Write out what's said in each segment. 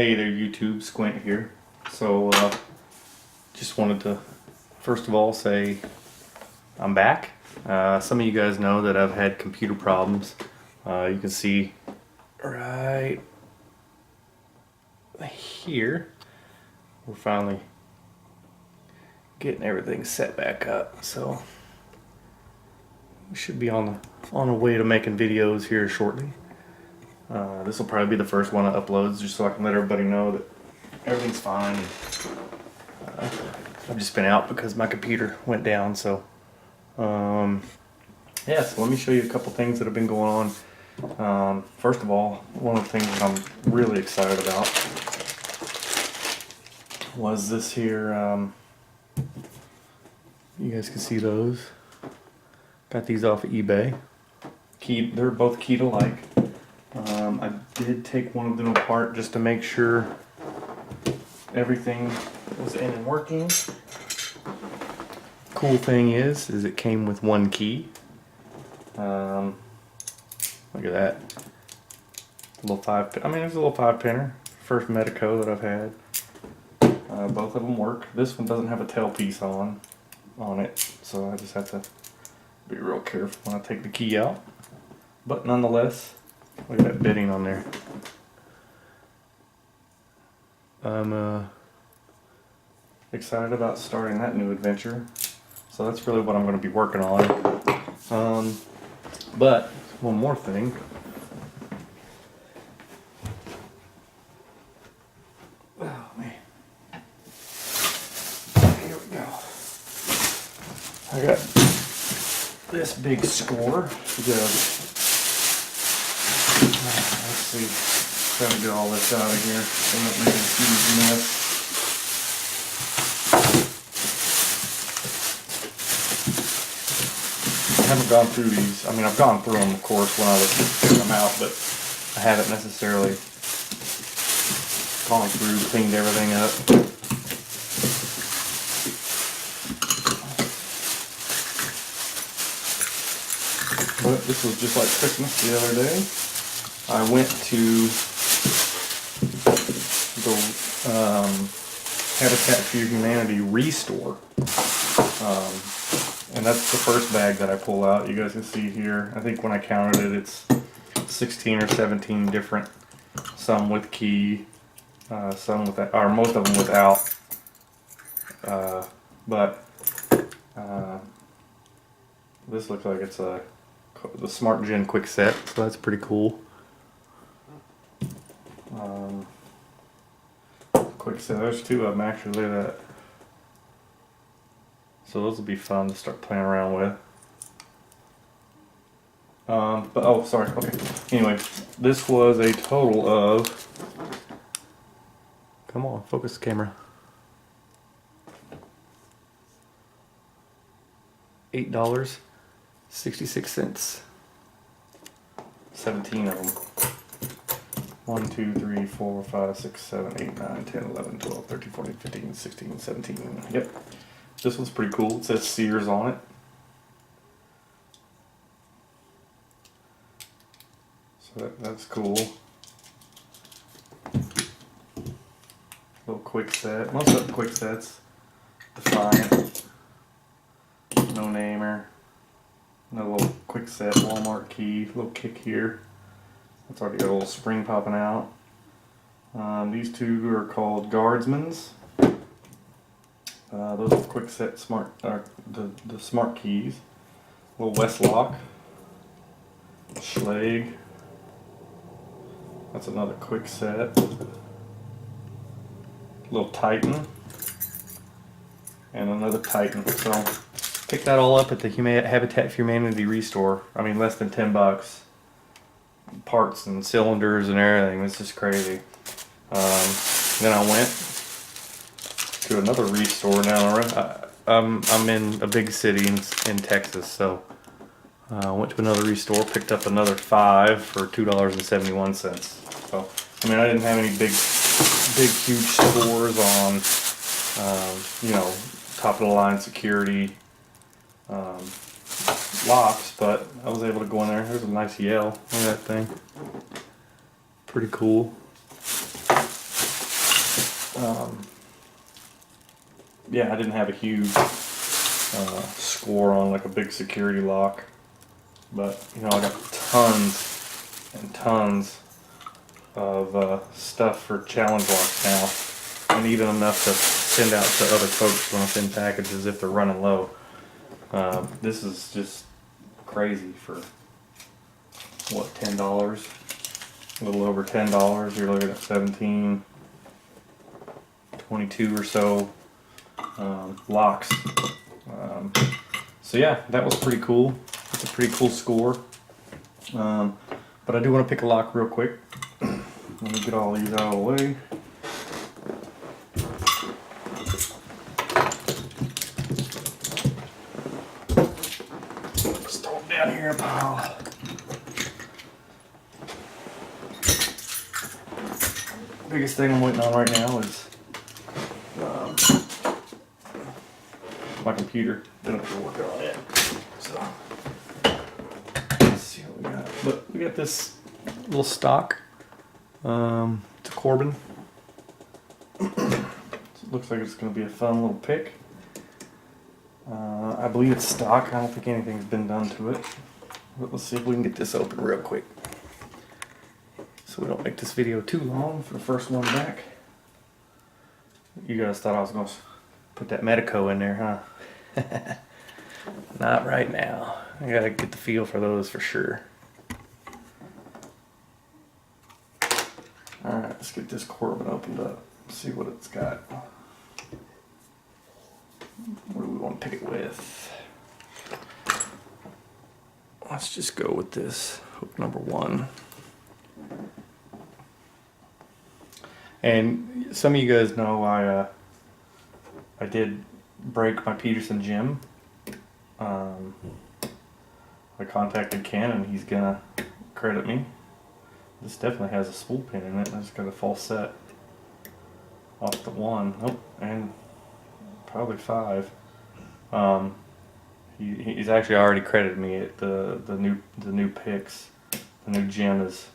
Hey there YouTube, Squint here. So just wanted to first of all say I'm back. Some of you guys know that I've had computer problems. You can see right here we're finally getting everything set back up. So we should be on a way to making videos here shortly. This will probably be the first one I upload, just so I can let everybody know that everything's fine. I've just been out because my computer went down, so yeah, so let me show you a couple things that have been going on. First of all, one of the things that I'm really excited about was this here. You guys can see those. Got these off of eBay. They're both keyed alike. I did take one of them apart just to make sure everything was in and working. Cool thing is it came with one key. Look at that. Little I mean, it's a little 5-pinner. First Medico that I've had. Both of them work. This one doesn't have a tailpiece on it, so I just have to be real careful when I take the key out. But nonetheless, look at that bitting on there. I'm excited about starting that new adventure. So that's really what I'm going to be working on. But one more thing. Oh man. Here we go. I got this big score to go. Let's see. Trying to get all this out of here so I don't make a huge mess. I haven't gone through these. I mean, I've gone through them, of course, when I was picking them out, but I haven't necessarily gone through, cleaned everything up. But this was just like Christmas the other day. I went to the Habitat for Humanity Restore. And that's the first bag that I pull out. You guys can see here, I think when I counted it, it's 16 or 17 different, some with key, some without, or most of them without. But this looks like it's the Smart Gen Quick Set, so that's pretty cool. Quick Set, there's two of them actually. Look at that. So those will be fun to start playing around with. But oh, sorry. Okay. Anyway, this was a total of. Come on, focus the camera. $8.66. 17 of them. 1, 2, 3, 4, 5, 6, 7, 8, 9, 10, 11, 12, 13, 14, 15, 16, 17. Yep. This one's pretty cool. It says Sears on it. So that's cool. Little quick set. Most of the quick sets. Defiant. No namer. Another little quick set Walmart key. Little kick here. That's already got a little spring popping out. These two are called Guardsman's. Those are quick set smart, the smart keys. Little Westlock, Schlage. That's another quick set. Little Titan, and another Titan. So pick that all up at the Habitat for Humanity Restore. I mean, less than $10. Parts and cylinders and everything. It's just crazy. Then I went to another restore down the road. I'm in a big city in Texas, so I went to another restore, picked up another 5 for $2.71. So I mean, I didn't have any big huge stores on you know, top of the line security locks, but I was able to go in there. There's a nice Yale. Look at that thing. Pretty cool. Yeah, I didn't have a huge score on like a big security lock, but you know, I got tons and tons of stuff for challenge locks now, and even enough to send out to other folks when I send packages if they're running low. This is just crazy for what, $10? A little over $10. You're looking at 17, 22 or so locks. So yeah, that was pretty cool. It's a pretty cool score. But I do want to pick a lock real quick. Let me get all these out of the way. Just throw them down here in a pile. Biggest thing I'm waiting on right now is my computer. Been up here working on it. So let's see what we got. But we got this little stock. It's a Corbin. So it looks like it's going to be a fun little pick. I believe it's stock. I don't think anything's been done to it. But let's see if we can get this open real quick, so we don't make this video too long for the first one back. You guys thought I was going to put that Medico in there, huh? Not right now. I gotta get the feel for those for sure. Alright, let's get this Corbin opened up. See what it's got. What do we want to pick it with? Let's just go with this hook number 1. And some of you guys know I did break my Peterson gem. I contacted Ken and he's gonna credit me. This definitely has a spool pin in it. I just got a false set off the 1. Oh, and probably 5. He's actually already credited me at the new picks. The new gem is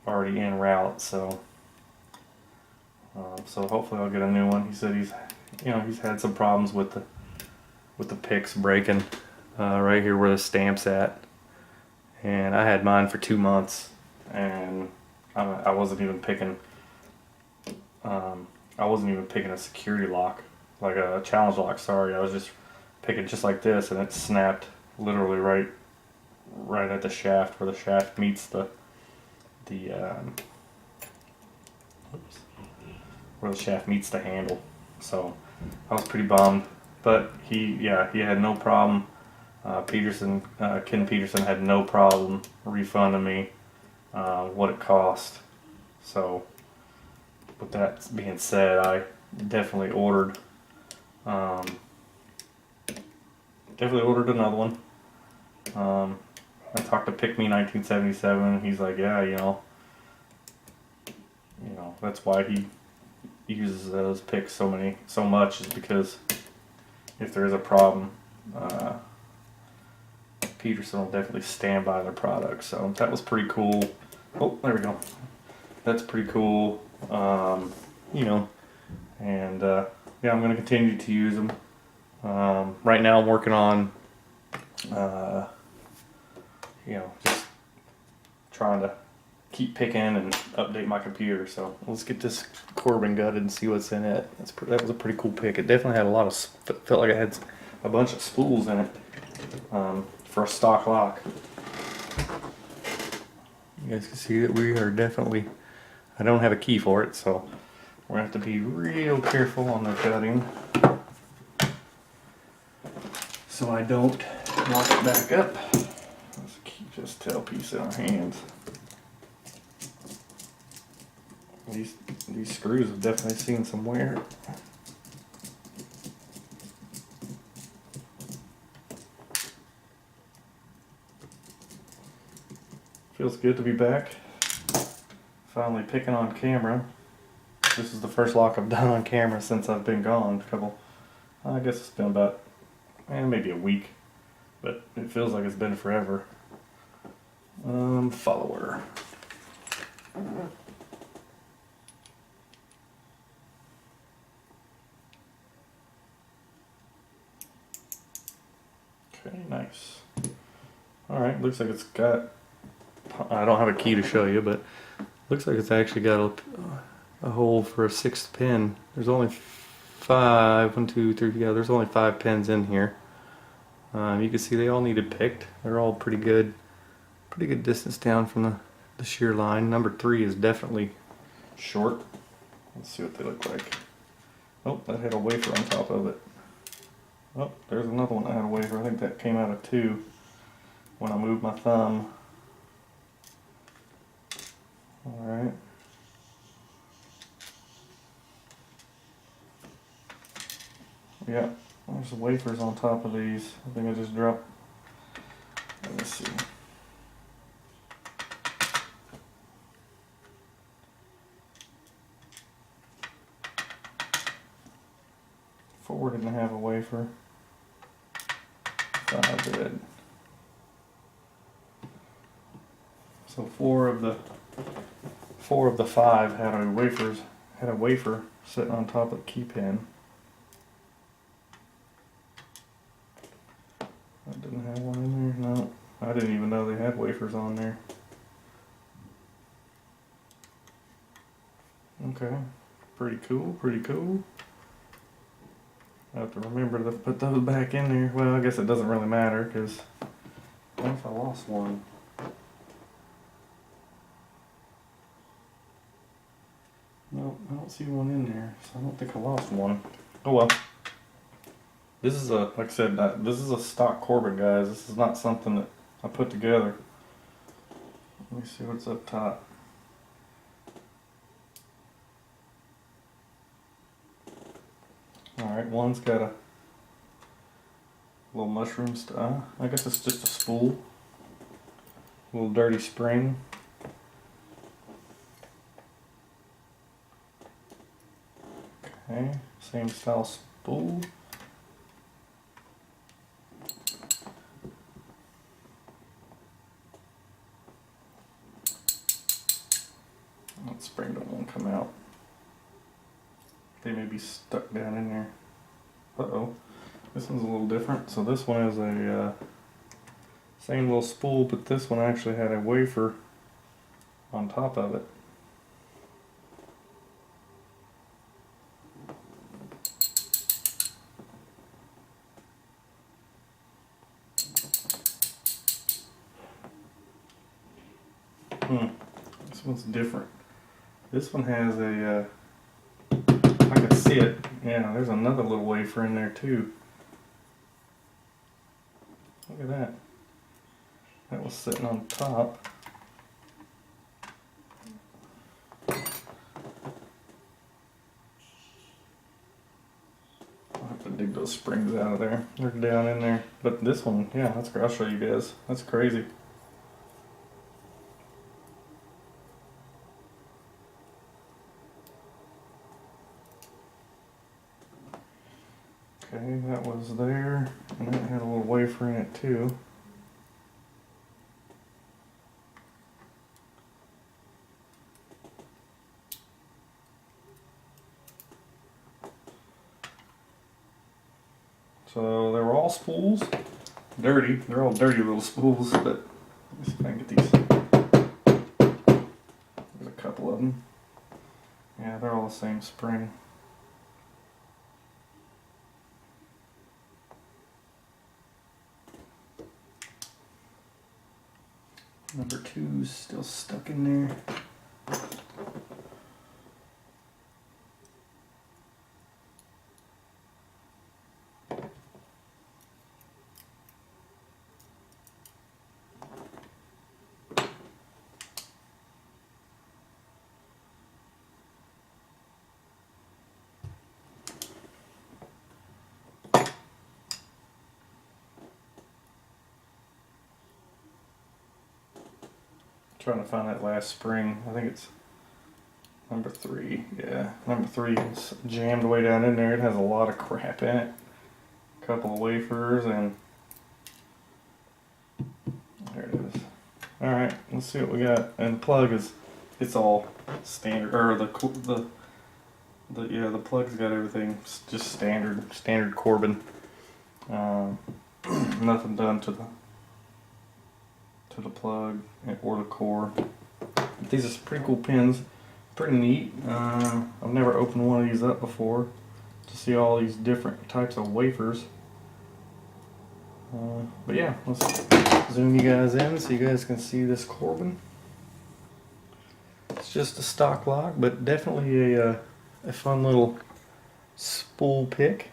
already en route, so hopefully I'll get a new one. He said he's had some problems with the picks breaking right here where the stamp's at, and I had mine for 2 months, and I wasn't even picking a security lock, like a challenge lock. Sorry, I was just picking just like this, and it snapped literally right at the shaft where the shaft meets where the shaft meets the handle. So I was pretty bummed, but he had no problem. Ken Peterson had no problem refunding me what it cost. So with that being said, I definitely ordered another one. I talked to Pick Me 1977, and he's like, yeah, you know that's why he uses those picks so much, is because if there is a problem, Peterson will definitely stand by their product. So that was pretty cool. Oh, there we go. That's pretty cool. And yeah, I'm going to continue to use them. Right now I'm working on just trying to keep picking and update my computer. So let's get this Corbin gutted and see what's in it. That was a pretty cool pick. It definitely had felt like it had a bunch of spools in it for a stock lock. You guys can see that we are definitely, I don't have a key for it, so we're going to have to be real careful on the cutting so I don't lock it back up. Let's keep this tailpiece in our hands. These screws have definitely seen some wear. Feels good to be back. Finally picking on camera. This is the first lock I've done on camera since I've been gone. I guess it's been about maybe a week, but it feels like it's been forever. Follower. Nice. Alright, looks like it's got, I don't have a key to show you, but looks like it's actually got a hole for a 6th pin. There's only 5, 1, 2, 3, yeah, there's only 5 pins in here. You can see they all needed picked. They're all pretty good distance down from the shear line. Number 3 is definitely short. Let's see what they look like. Oh, that had a wafer on top of it. Oh, there's another one that had a wafer. I think that came out of 2 when I moved my thumb. Alright. Yeah, there's the wafers on top of these. I think I just dropped. Let me see. 4 didn't have a wafer. 5 did. So 4 of the 5 had a wafer sitting on top of the key pin. I didn't have one in there. No, I didn't even know they had wafers on there. Okay, pretty cool. Pretty cool. I have to remember to put those back in there. Well, I guess it doesn't really matter because what if I lost one? Nope, I don't see one in there, so I don't think I lost one. Oh well. This is like I said, this is a stock Corbin, guys. This is not something that I put together. Let me see what's up top. Alright, one's got a little mushroom stuff. I guess it's just a spool. A little dirty spring. Okay, same style spool. That spring don't want to come out. They may be stuck down in there. Uh-oh. This one's a little different. So this one is a same little spool, but this one actually had a wafer on top of it. This one's different. This one has a I can see it. Yeah, there's another little wafer in there too. Look at that. That was sitting on top. I'll have to dig those springs out of there. They're down in there. But this one, yeah, I'll show you guys. That's crazy. Okay, that was there, and that had a little wafer in it too. So they were all spools. Dirty. They're all dirty little spools, but let me see if I can get these. There's a couple of them. Yeah, they're all the same spring. Number 2's still stuck in there. Trying to find that last spring. I think it's number 3. Yeah, number 3 is jammed way down in there. It has a lot of crap in it. A couple of wafers and there it is. All right, let's see what we got. And the plug is, it's all standard. Or the plug's got everything just standard Corbin. Nothing done to the plug or the core. But these are some pretty cool pins. Pretty neat. I've never opened one of these up before to see all these different types of wafers. But yeah, let's zoom you guys in so you guys can see this Corbin. It's just a stock lock, but definitely a fun little spool pick.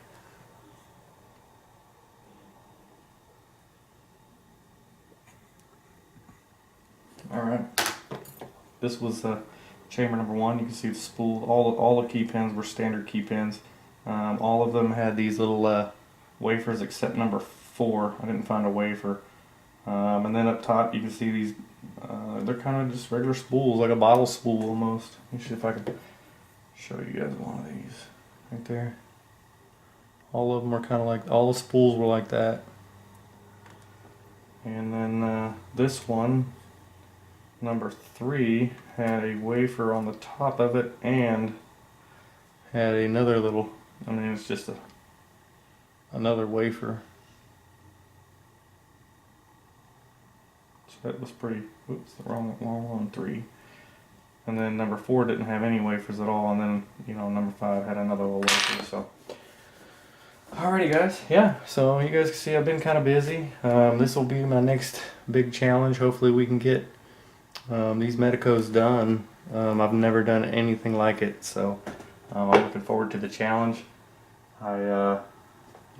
Alright, this was chamber number 1. You can see the spool. All the key pins were standard key pins. All of them had these little wafers except number 4. I didn't find a wafer. And then up top you can see these, they're kind of just regular spools, like a bottle spool almost. Let me see if I can show you guys one of these right there. All of them are kind of like, all the spools were like that. And then this one, number 3, had a wafer on the top of it and had another little, I mean it's just another wafer. So that was pretty, oops, the wrong one, 3. And then number 4 didn't have any wafers at all, and then, you know, number 5 had another little wafer, so. Alrighty guys, yeah, so you guys can see I've been kind of busy. This will be my next big challenge. Hopefully we can get these Medicos done. I've never done anything like it, so I'm looking forward to the challenge. I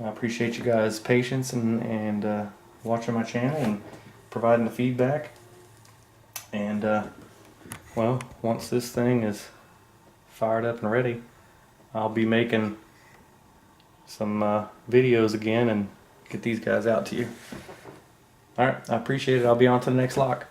appreciate you guys' patience and watching my channel and providing the feedback. And well, once this thing is fired up and ready, I'll be making some videos again and get these guys out to you. Alright, I appreciate it. I'll be on to the next lock.